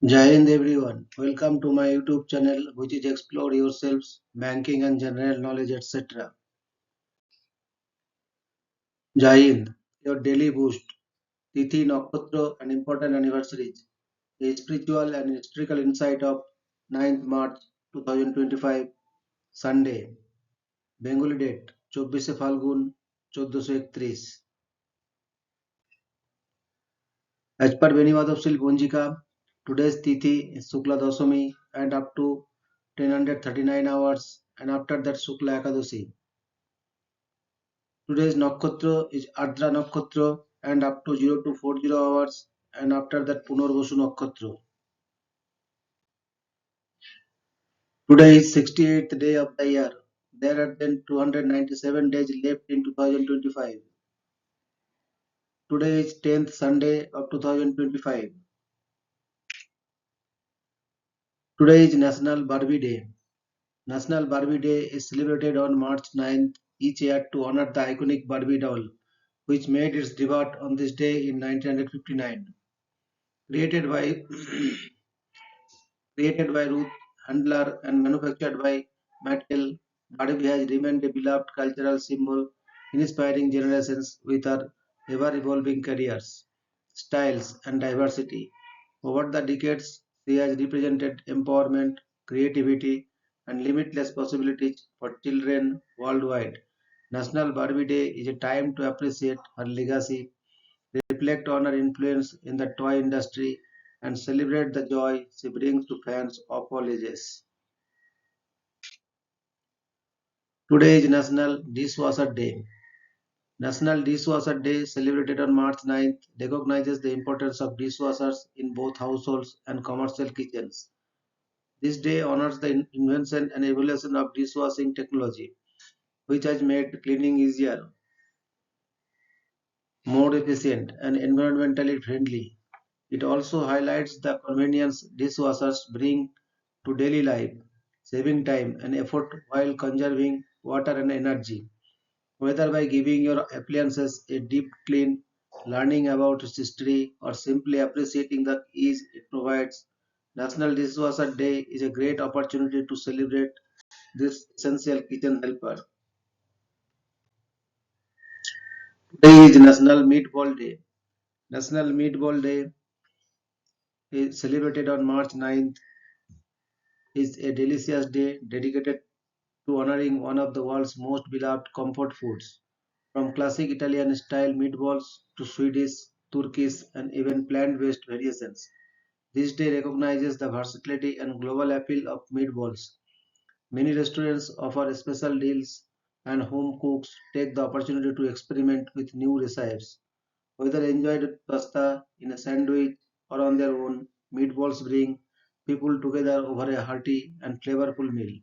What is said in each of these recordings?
Jai Hind everyone. Welcome to my YouTube channel which is Explore Yourselves, Banking and General Knowledge etc. Jai Hind, your daily boost, Tithi, Nakshatra and important anniversaries. A spiritual and historical insight of 9th March 2025, Sunday. Bengali date 24 Phalgun 1431. As per Benimadopsil Punjika, today's Tithi is Sukla Dasami and up to 1039 hours and after that Sukla Ekadashi. Today's nakshatra is Ardra Nakshatra and up to 0240 hours and after that Punarvasu Nakshatra. Today is 68th day of the year. There are then 297 days left in 2025. Today is 10th Sunday of 2025. Today is National Barbie Day. National Barbie Day is celebrated on March 9th each year to honor the iconic Barbie doll, which made its debut on this day in 1959. Created by Created by Ruth Handler and manufactured by Mattel, Barbie has remained a beloved cultural symbol, inspiring generations with her ever-evolving careers, styles, and diversity. Over the decades, she has represented empowerment, creativity, and limitless possibilities for children worldwide. National Barbie Day is a time to appreciate her legacy, reflect on her influence in the toy industry, and celebrate the joy she brings to fans of all ages. Today is National Dishwasher Day. National Dishwasher Day, celebrated on March 9th, recognizes the importance of dishwashers in both households and commercial kitchens. This day honors the invention and evolution of dishwashing technology, which has made cleaning easier, more efficient, and environmentally friendly. It also highlights the convenience dishwashers bring to daily life, saving time and effort while conserving water and energy. Whether by giving your appliances a deep clean, learning about its history, or simply appreciating the ease it provides, National Dishwasher Day is a great opportunity to celebrate this essential kitchen helper. Today is National Meatball Day. National Meatball Day is celebrated on March 9th. Is a delicious day dedicated to honoring one of the world's most beloved comfort foods. From classic Italian style meatballs to Swedish, Turkish, and even plant based variations. This day recognizes the versatility and global appeal of meatballs. Many restaurants offer special deals, and home cooks take the opportunity to experiment with new recipes. Whether enjoyed with pasta, in a sandwich, or on their own, meatballs bring people together over a hearty and flavorful meal.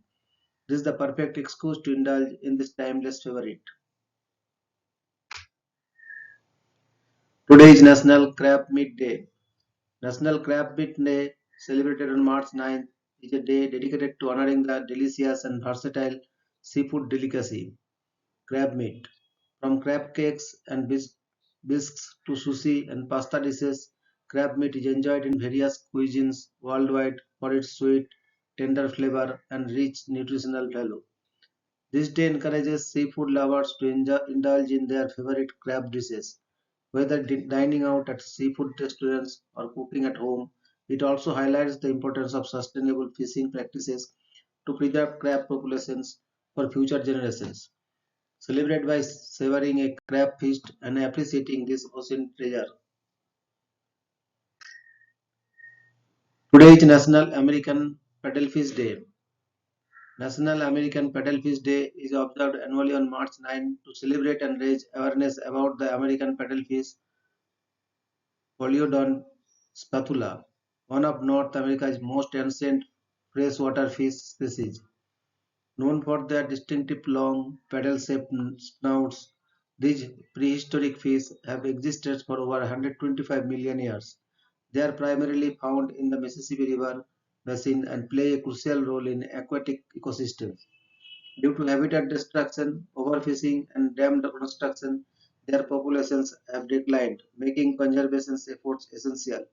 This is the perfect excuse to indulge in this timeless favorite. Today is National Crab Meat Day. National Crab Meat Day, celebrated on March 9th, is a day dedicated to honoring the delicious and versatile seafood delicacy, crab meat. From crab cakes and bisques to sushi and pasta dishes, crab meat is enjoyed in various cuisines worldwide for its sweet, tender flavor and rich nutritional value. This day encourages seafood lovers to indulge in their favorite crab dishes. Whether dining out at seafood restaurants or cooking at home, it also highlights the importance of sustainable fishing practices to preserve crab populations for future generations. Celebrate by savoring a crab feast and appreciating this ocean treasure. Today is National American Paddlefish Day. National American Paddlefish Day is observed annually on March 9 to celebrate and raise awareness about the American paddlefish Poliodon spatula, one of North America's most ancient freshwater fish species. Known for their distinctive long, paddle-shaped snouts, these prehistoric fish have existed for over 125 million years. They are primarily found in the Mississippi River basin and play a crucial role in aquatic ecosystems. Due to habitat destruction, overfishing, and dam construction, their populations have declined, making conservation efforts essential.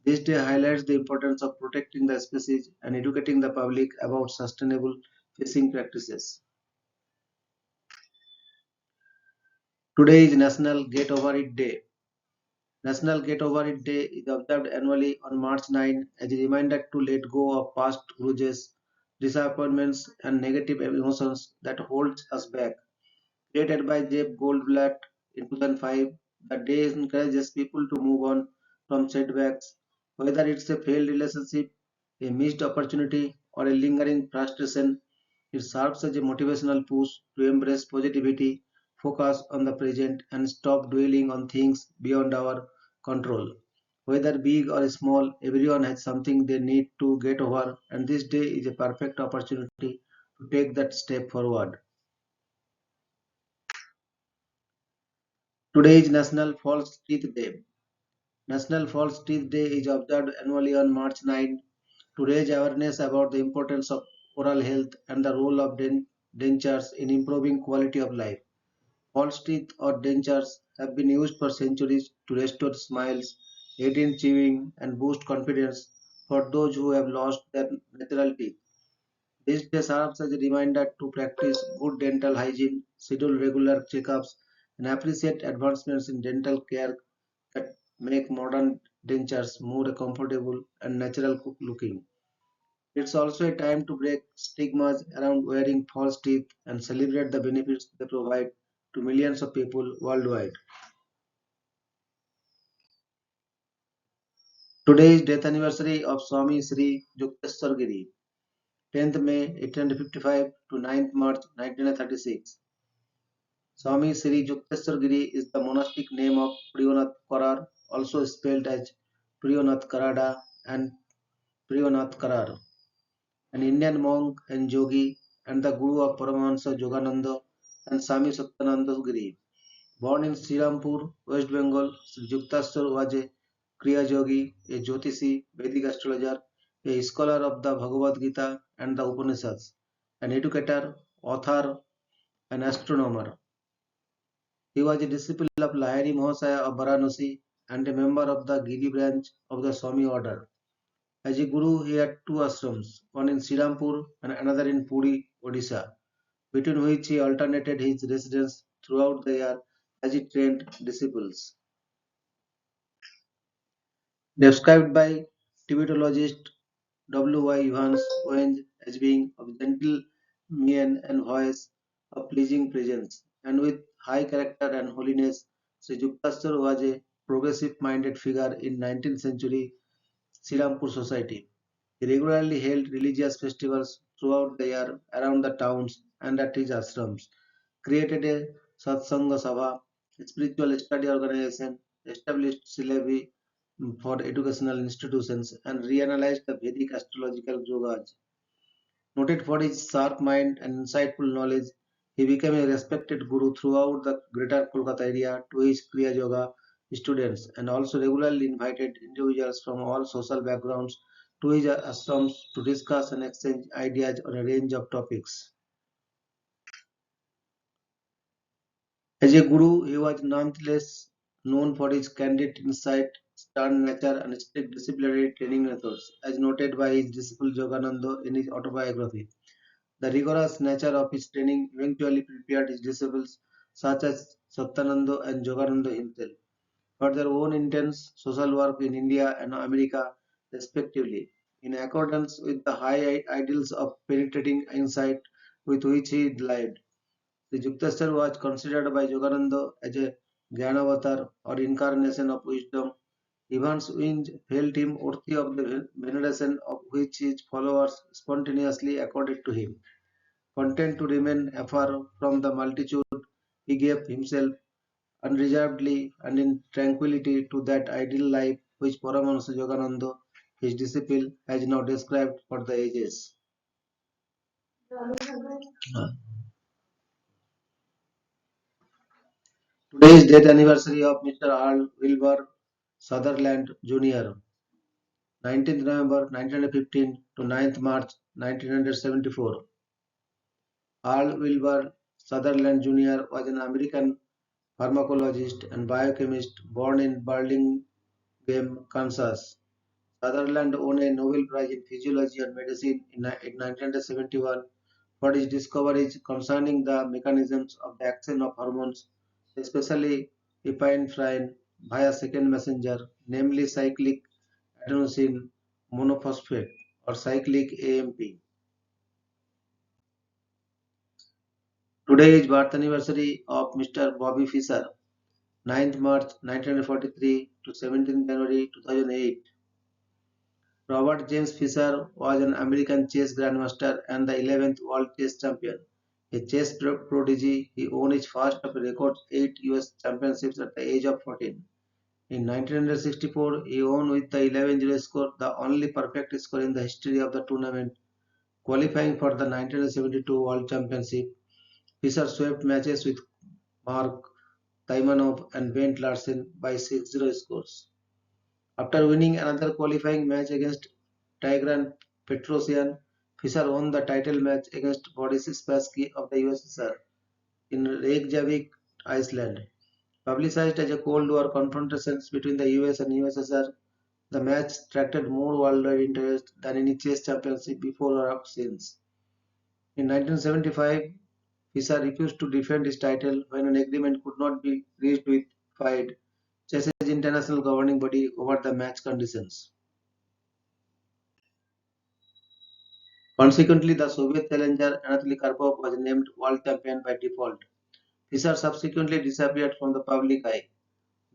This day highlights the importance of protecting the species and educating the public about sustainable fishing practices. Today is National Get Over It Day. National Get Over It Day is observed annually on March 9 as a reminder to let go of past grudges, disappointments, and negative emotions that hold us back. Created by Jeff Goldblatt in 2005, the day encourages people to move on from setbacks, whether it's a failed relationship, a missed opportunity, or a lingering frustration. It serves as a motivational push to embrace positivity, focus on the present, and stop dwelling on things beyond our control. Whether big or small, everyone has something they need to get over, and this day is a perfect opportunity to take that step forward. Today is National False Teeth Day. National False Teeth Day is observed annually on March 9 to raise awareness about the importance of oral health and the role of dentures in improving quality of life. False teeth or dentures have been used for centuries to restore smiles, aid in chewing, and boost confidence for those who have lost their natural teeth. This day serves as a reminder to practice good dental hygiene, schedule regular checkups, and appreciate advancements in dental care that make modern dentures more comfortable and natural looking. It's also a time to break stigmas around wearing false teeth and celebrate the benefits they provide to millions of people worldwide. Today is death anniversary of Swami Sri Yukteswar Giri, 10th May 1855 to 9th March 1936. Swami Sri Yukteswar Giri is the monastic name of Priyanath Karar, also spelled as Priyanath Karada and Priyanath Karar, an Indian monk and yogi and the guru of Paramahansa Yogananda and Swami Satyananda Giri. Born in Srirampur, West Bengal, Sri Yuktaswar was a Kriya Yogi, a Jyotishi, Vedic astrologer, a scholar of the Bhagavad Gita and the Upanishads, an educator, author, and astronomer. He was a disciple of Lahiri Mahasaya of Varanasi and a member of the Giri branch of the Swami order. As a guru, he had two ashrams, one in Srirampur and another in Puri, Odisha, between which he alternated his residence throughout the year as he trained disciples. Described by Tibetologist W. Y. Evans Owen as being of gentle mien and voice, of pleasing presence, and with high character and holiness, Sri Yuktaswar was a progressive-minded figure in 19th century Srirampur society. He regularly held religious festivals throughout the year around the towns and at his ashrams, created a Satsanga Sabha, a spiritual study organization, established syllabi for educational institutions, and reanalyzed the Vedic astrological yogas. Noted for his sharp mind and insightful knowledge, he became a respected guru throughout the greater Kolkata area to his Kriya Yoga students and also regularly invited individuals from all social backgrounds to his ashrams to discuss and exchange ideas on a range of topics. As a guru, he was nonetheless known for his candid insight, stern nature, and strict disciplinary training methods, as noted by his disciple Yogananda in his autobiography. The rigorous nature of his training eventually prepared his disciples, such as Satyananda and Yogananda himself, for their own intense social work in India and America, respectively, in accordance with the high ideals of penetrating insight with which he lived. The Yuktasar was considered by Yogananda as a Jnanavatar or incarnation of wisdom. Evans Winge felt him worthy of the veneration of which his followers spontaneously accorded to him. Content to remain afar from the multitude, he gave himself unreservedly and in tranquillity to that ideal life which Paramahansa Yogananda, his disciple, has now described for the ages. Today is death anniversary of Mr. Earl Wilbur Sutherland Jr. 19th November 1915 to 9th March 1974. Earl Wilbur Sutherland Jr. was an American pharmacologist and biochemist born in Burlingame, Kansas. Sutherland won a Nobel Prize in Physiology and Medicine in 1971 for his discoveries concerning the mechanisms of the action of hormones, especially epinephrine via second messenger, namely cyclic adenosine monophosphate or cyclic AMP. Today is birth anniversary of Mr. Bobby Fischer, 9th March 1943 to 17th January 2008. Robert James Fischer was an American chess grandmaster and the 11th world chess champion. A chess prodigy, he won his first of a record 8 US championships at the age of 14. In 1964, he won with the 11-0 score, the only perfect score in the history of the tournament. Qualifying for the 1972 World Championship, Fischer swept matches with Mark Taimanov and Bent Larsen by 6-0 scores. After winning another qualifying match against Tigran Petrosian, Fischer won the title match against Boris Spassky of the USSR in Reykjavik, Iceland. Publicized as a Cold War confrontation between the US and USSR, the match attracted more worldwide interest than any chess championship before or since. In 1975, Fischer refused to defend his title when an agreement could not be reached with FIDE, chess's international governing body, over the match conditions. Consequently, the Soviet challenger Anatoly Karpov was named world champion by default. Fischer subsequently disappeared from the public eye.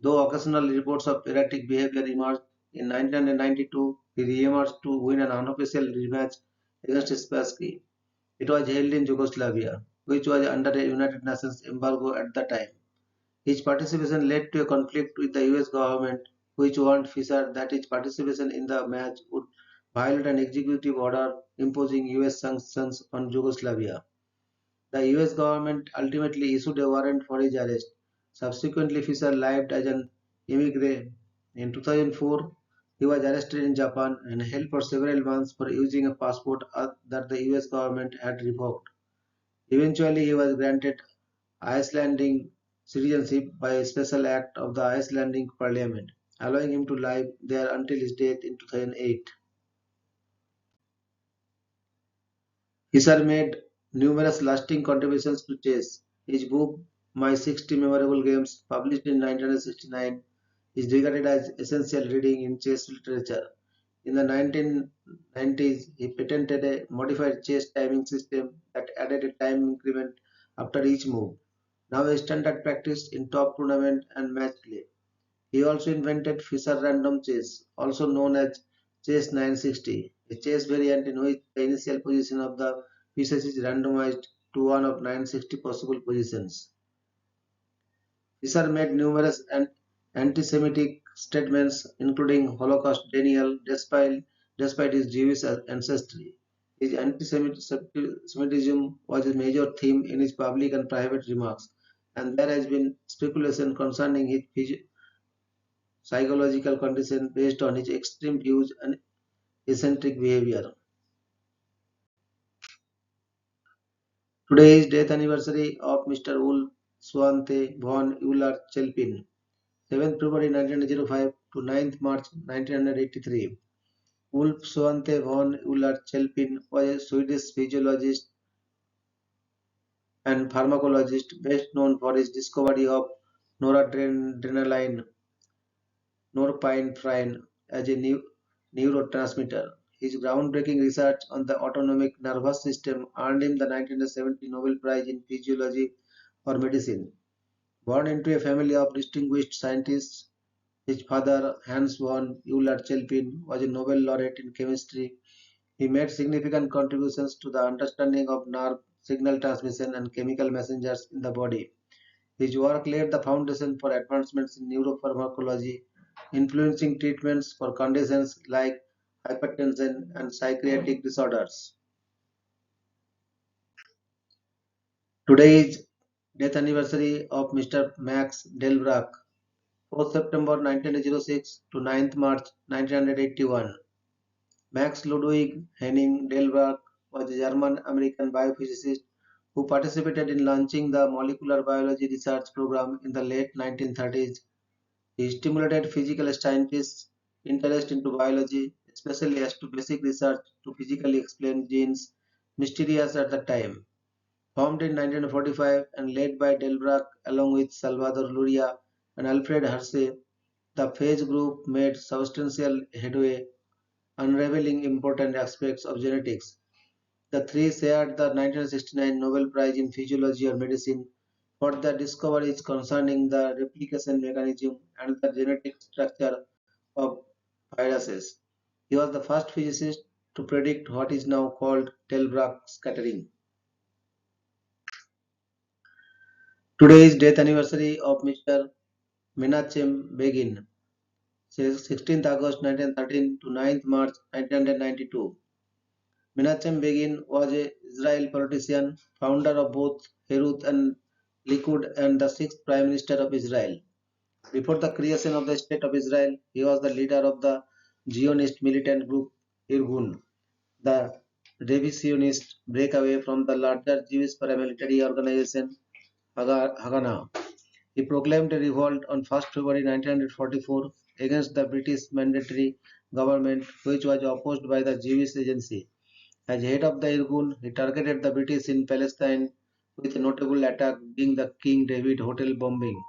Though occasional reports of erratic behavior emerged, in 1992 he re-emerged to win an unofficial rematch against Spassky. It was held in Yugoslavia, which was under a United Nations embargo at the time. His participation led to a conflict with the US government, which warned Fischer that his participation in the match would violate an executive order imposing US sanctions on Yugoslavia. The US government ultimately issued a warrant for his arrest. Subsequently, Fischer lived as an immigrant. In 2004, he was arrested in Japan and held for several months for using a passport that the US government had revoked. Eventually, he was granted Icelandic citizenship by a special act of the Icelandic parliament, allowing him to live there until his death in 2008. Fischer made numerous lasting contributions to chess. His book, My 60 Memorable Games, published in 1969, is regarded as essential reading in chess literature. In the 1990s, he patented a modified chess timing system that added a time increment after each move, now a standard practice in top tournament and match play. He also invented Fischer random chess, also known as chess 960, a chess variant in which the initial position of the pieces is randomized to one of 960 possible positions. Fischer made numerous anti-Semitic statements, including Holocaust denial, despite his Jewish ancestry. His anti-Semitism was a major theme in his public and private remarks, and there has been speculation concerning his psychological condition based on his extreme views and eccentric behavior. Today is death anniversary of Mr. Ulf Swante von Euler-Chelpin, 7th February 1905 to 9th March 1983. Ulf Swante von Euler-Chelpin was a Swedish physiologist and pharmacologist best known for his discovery of noradrenaline norepinephrine as a neurotransmitter. His groundbreaking research on the autonomic nervous system earned him the 1970 Nobel Prize in Physiology or Medicine. Born into a family of distinguished scientists, his father, Hans von Euler-Chelpin, was a Nobel laureate in chemistry. He made significant contributions to the understanding of nerve signal transmission and chemical messengers in the body. His work laid the foundation for advancements in neuropharmacology, influencing treatments for conditions like hypertension and psychiatric disorders. Today is death anniversary of Mr. Max Delbruck, 4th September 1906 to 9th March 1981. Max Ludwig Henning Delbruck was a German-American biophysicist who participated in launching the molecular biology research program in the late 1930s. He stimulated physical scientists' interest into biology, especially as to basic research to physically explain genes mysterious at the time. Formed in 1945 and led by Delbruck along with Salvador Luria and Alfred Hershey, the phage group made substantial headway unraveling important aspects of genetics. The three shared the 1969 Nobel Prize in Physiology or Medicine for the discoveries concerning the replication mechanism and the genetic structure of viruses. He was the first physicist to predict what is now called Delbruck scattering. Today is death anniversary of Mr. Menachem Begin, 16th August 1913 to 9th March 1992. Menachem Begin was an Israeli politician, founder of both Herut and Likud and the sixth Prime Minister of Israel. Before the creation of the State of Israel, he was the leader of the Zionist militant group Irgun, the revisionist breakaway from the larger Jewish paramilitary organization Haganah. He proclaimed a revolt on 1st February 1944 against the British mandatory government, which was opposed by the Jewish Agency. As head of the Irgun, he targeted the British in Palestine, with a notable attack being the King David Hotel bombing.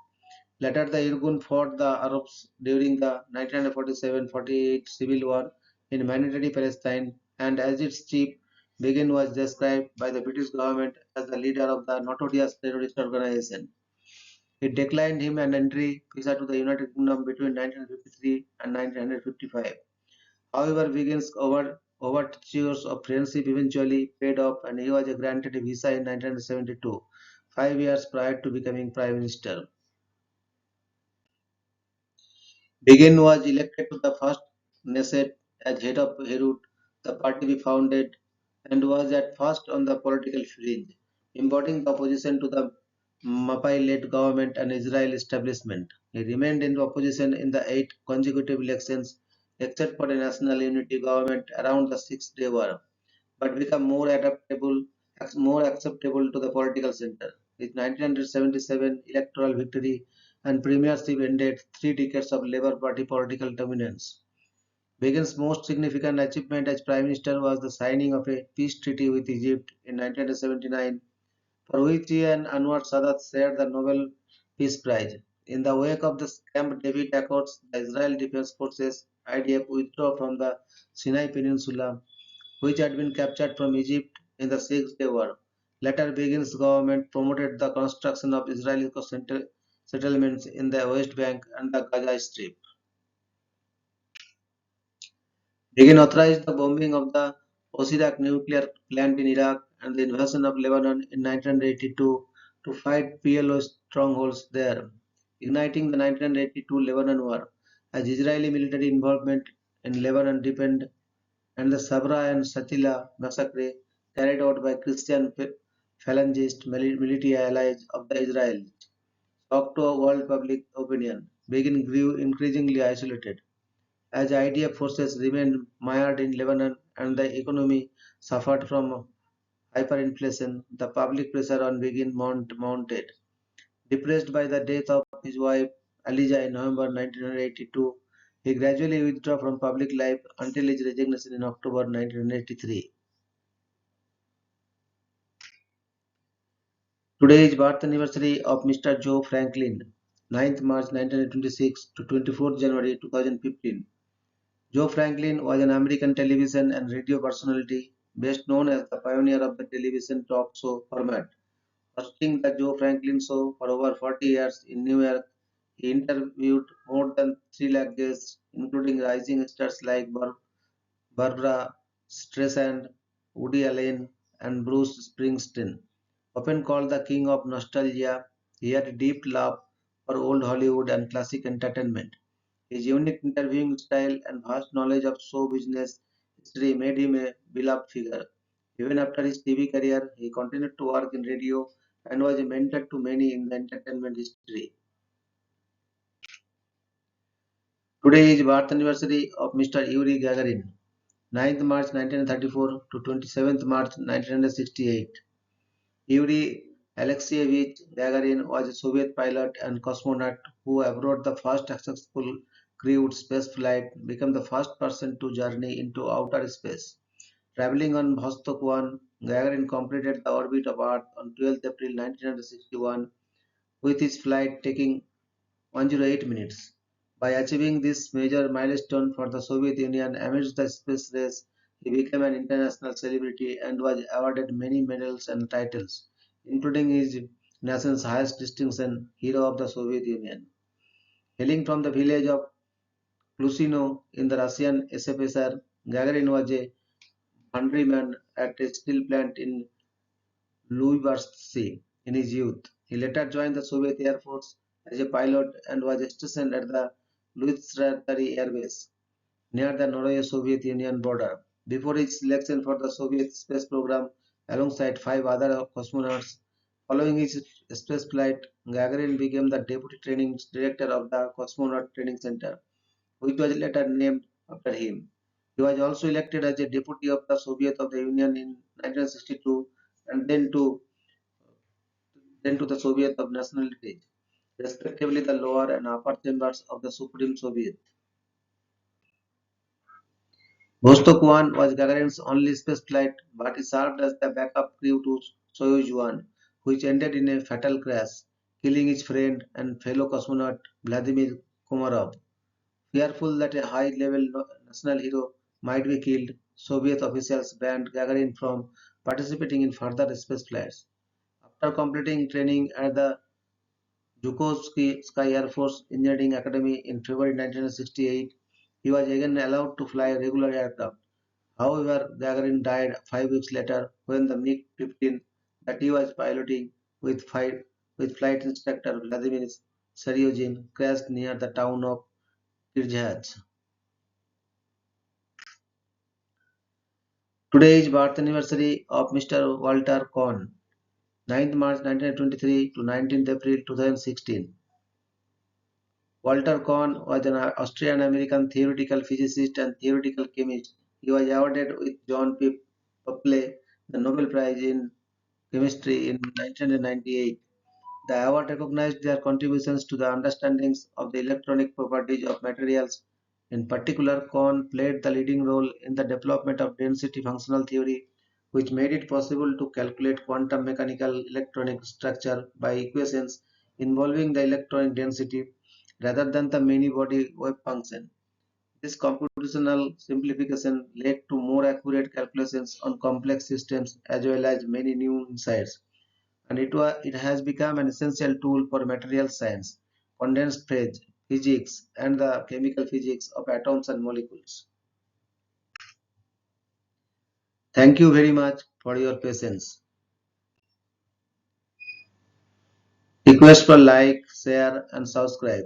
Later, the Irgun fought the Arabs during the 1947-48 civil war in mandatory Palestine, and as its chief, Begin was described by the British government as the leader of the notorious terrorist organization. It declined him an entry visa to the United Kingdom between 1953 and 1955. However, Wiggins' overtures of friendship eventually paid off and he was granted a visa in 1972, 5 years prior to becoming Prime Minister. Begin was elected to the first Knesset as head of Herut, the party we founded, and was at first on the political fringe, embodying the opposition to the Mapai-led government and Israel establishment. He remained in opposition in the 8 consecutive elections, except for a national unity government around the Six-Day War, but become more acceptable to the political center. With 1977 electoral victory and premiership ended 3 decades of Labour Party political dominance. Begin's most significant achievement as Prime Minister was the signing of a peace treaty with Egypt in 1979, for which he and Anwar Sadat shared the Nobel Peace Prize. In the wake of the Camp David Accords, the Israel Defense Forces (IDF) withdrew from the Sinai Peninsula, which had been captured from Egypt in the Six-Day War. Later, Begin's government promoted the construction of Israeli settlements in the West Bank and the Gaza Strip. Begin authorized the bombing of the Osirak nuclear plant in Iraq and the invasion of Lebanon in 1982 to fight PLO strongholds there, igniting the 1982 Lebanon War. As Israeli military involvement in Lebanon deepened, and the Sabra and Shatila massacre carried out by Christian Phalangist military allies of the Israel shocked to world public opinion. Begin grew increasingly isolated. As IDF forces remained mired in Lebanon and the economy suffered from hyperinflation, the public pressure on Begin mounted. Depressed by the death of his wife Elijah in November 1982, he gradually withdrew from public life until his resignation in October 1983. Today is birth anniversary of Mr. Joe Franklin, 9th March 1926 to 24th January 2015. Joe Franklin was an American television and radio personality, best known as the pioneer of the television talk show format. Hosting the Joe Franklin Show for over 40 years in New York, he interviewed more than 3 lakh guests, including rising stars like Barbara Streisand, Woody Allen, and Bruce Springsteen. Often called the king of nostalgia, he had a deep love for old Hollywood and classic entertainment. His unique interviewing style and vast knowledge of show business history made him a beloved figure. Even after his TV career, he continued to work in radio and was a mentor to many in the entertainment history. Today is birth anniversary of Mr. Yuri Gagarin, 9th March 1934 to 27th March 1968. Yuri Alexeyevich Gagarin was a Soviet pilot and cosmonaut who abroad the first successful crewed spaceflight, became the first person to journey into outer space. Traveling on Vostok 1, Gagarin completed the orbit of Earth on 12th April 1961, with his flight taking 108 minutes. By achieving this major milestone for the Soviet Union amidst the space race, he became an international celebrity and was awarded many medals and titles, including his nation's highest distinction, Hero of the Soviet Union. Hailing from the village of Plusino in the Russian SFSR, Gagarin was a countryman at a steel plant in Luibavsky in his youth. He later joined the Soviet Air Force as a pilot and was stationed at the Luizhstary Air Base near the Norway-Soviet Union border. Before his selection for the Soviet space program alongside five other cosmonauts, following his space flight, Gagarin became the deputy training director of the Cosmonaut Training Center, which was later named after him. He was also elected as a deputy of the Soviet of the Union in 1962 and then to the Soviet of Nationality, respectively the lower and upper chambers of the Supreme Soviet. Vostok 1 was Gagarin's only space flight, but he served as the backup crew to Soyuz 1, which ended in a fatal crash, killing his friend and fellow cosmonaut Vladimir Komarov. Fearful that a high-level national hero might be killed, Soviet officials banned Gagarin from participating in further space flights. After completing training at the Zhukovsky Sky Air Force Engineering Academy in February 1968, he was again allowed to fly regular aircraft. However, Gagarin died 5 weeks later when the MiG-15 that he was piloting with flight instructor Vladimir Seryozhin crashed near the town of Kirchhach. Today is birth anniversary of Mr. Walter Kohn, 9th March 1923 to 19th April 2016. Walter Kohn was an Austrian-American theoretical physicist and theoretical chemist. He was awarded with John P. Pople the Nobel Prize in Chemistry in 1998. The award recognized their contributions to the understandings of the electronic properties of materials. In particular, Kohn played the leading role in the development of density functional theory, which made it possible to calculate quantum mechanical electronic structure by equations involving the electronic density rather than the many-body wave function. This computational simplification led to more accurate calculations on complex systems as well as many new insights, and it has become an essential tool for materials science, condensed phase physics, and the chemical physics of atoms and molecules. Thank you very much for your patience. Request for like, share, and subscribe.